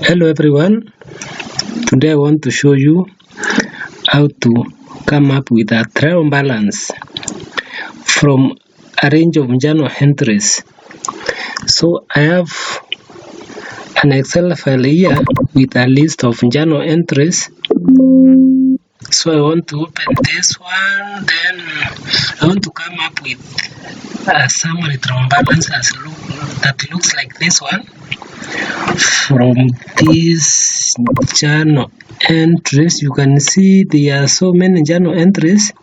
Hello everyone, today I want to show you how to come up with a trial balance from a range of journal entries. So I have an Excel file here with a list of journal entries. So I want to open this one, then I want to come up with a summary trial balance that looks like this one. From these journal entries, you can see there are so many journal entries.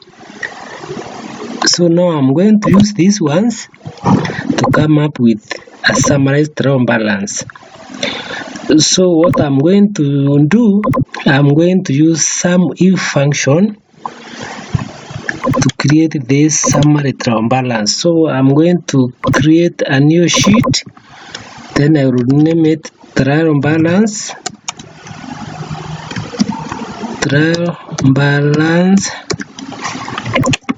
So now I'm going to use these ones to come up with a summarized trial balance. So what I'm going to do, I'm going to use sum if function to create this summary trial balance. So I'm going to create a new sheet, then I will name it trial balance.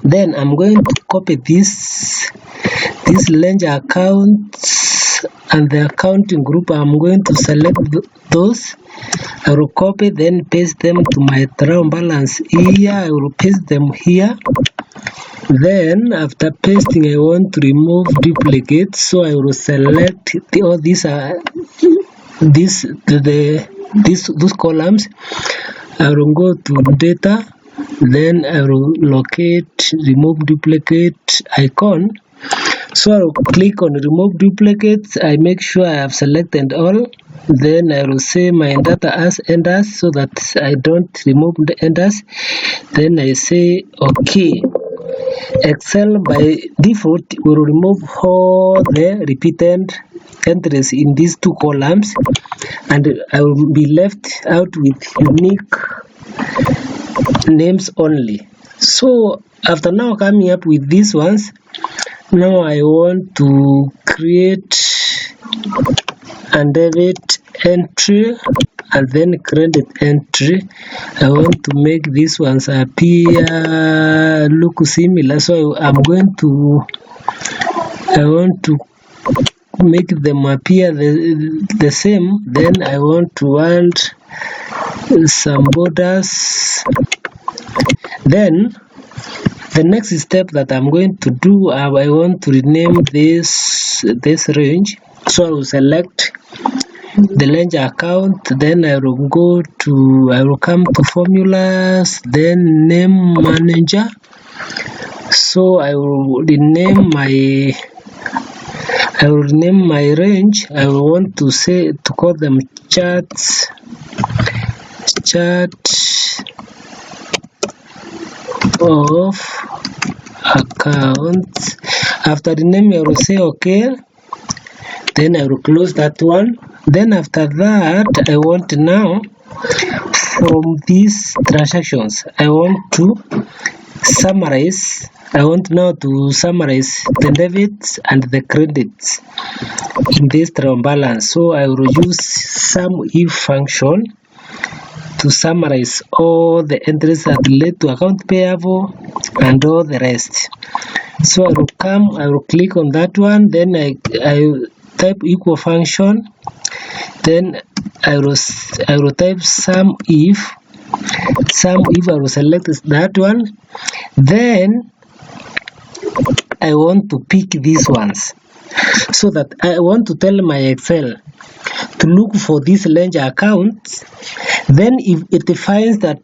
Then I'm going to copy this ledger accounts and the accounting group. I'm going to select those. I will copy, then paste them to my trial balance here. I will paste them here. Then after pasting, I want to remove duplicates, so I will select those columns. I will go to data, then I will locate remove duplicate icon. So I will click on remove duplicates. I make sure I have selected all. Then I will say my data as enders so that I don't remove the enders. Then I say OK. Excel by default will remove all the repeated entries in these two columns, and I will be left out with unique names only. So after now coming up with these ones, now I want to create and debit entry and then credit entry. I want to make these ones appear look similar, so I want to make them appear the same. Then I want to add some borders. Then the next step that I'm going to do, I want to rename this range. So I will select the ledger account, then I will come to formulas, then name manager. So I will rename my range. I will want to call them chart of accounts. After the name, I will say OK. Then I will close that one. Then after that, I want now from these transactions, I want to summarize. I want now to summarize the debits and the credits in this trial balance. So I will use sum if function to summarize all the entries that relate to account payable and all the rest. So I will click on that one. Then I type equal function. Then I will type sum if. I will select that one. Then I want to pick these ones, so that I want to tell my Excel to look for these ledger accounts. Then if it finds that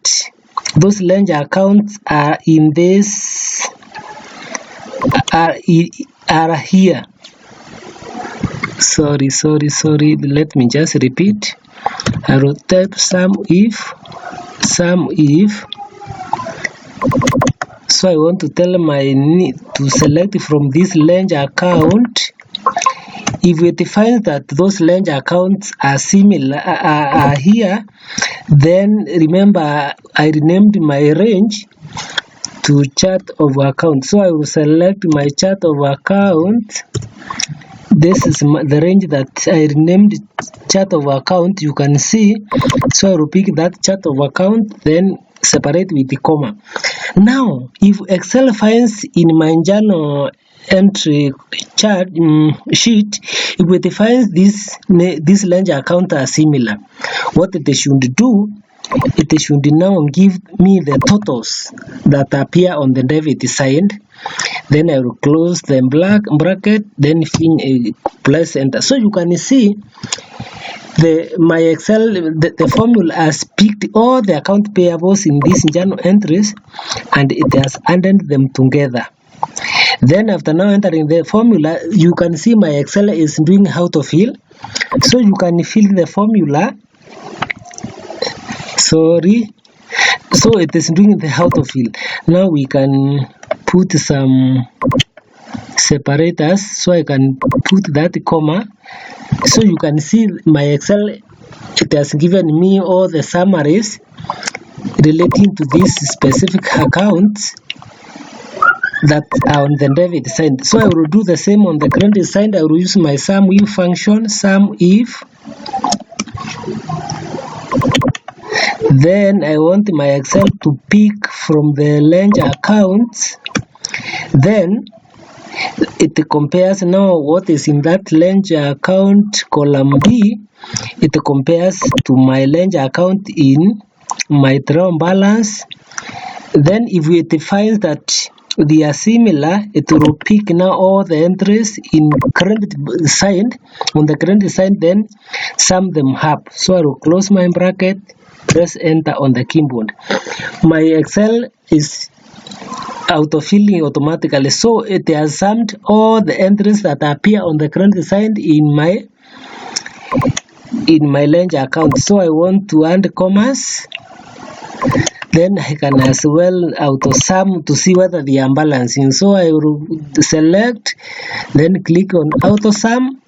those ledger accounts are in this are here. Sorry, let me just repeat. I will type sum if. So I want to tell to select from this ledger account. If it finds that those ledger accounts are similar are here, then remember I renamed my range to chart of account. So I will select my chart of account. This is the range that I renamed chart of account, you can see. So I will pick that chart of account, then separate with the comma. Now if Excel finds in my journal entry chart sheet, if we define this ledger account as similar, what it should do, it should now give me the totals that appear on the debit side. Then I will close the bracket, then press enter. So you can see my Excel, the formula has picked all the account payables in these journal entries and it has added them together. Then after now entering the formula, you can see my Excel is doing how to fill. So you can fill the formula. Sorry. So it is doing the how to fill. Now we can put some separators. So I can put that comma. So you can see my Excel, it has given me all the summaries relating to these specific accounts that are on the debit side. So I will do the same on the credit side. I will use my sum if function, sum if. Then I want my Excel to pick from the ledger accounts. Then it compares now what is in that ledger account column B. It compares to my ledger account in my trial balance. Then if it finds that they are similar, it will pick now all the entries in credit side. On the credit side, then sum them up. So I will close my bracket, press enter on the keyboard. My Excel is auto-filling automatically, so it has summed all the entries that appear on the credit side in my ledger account. So I want to add commas. Then I can as well auto sum to see whether they are balancing. So I will select, then click on auto sum.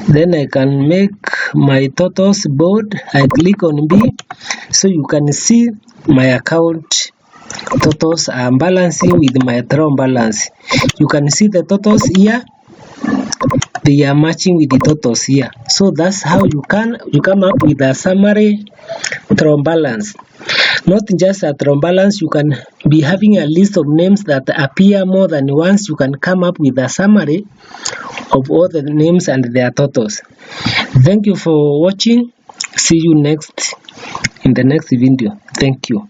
Then I can make my totals bold. I click on B. So you can see my account totals are balancing with my trial balance. You can see the totals here. They are matching with the totals here. So that's how you come up with a summary trial balance. Not just a trial balance, you can be having a list of names that appear more than once. You can come up with a summary of all the names and their totals. Thank you for watching. See you in the next video. Thank you.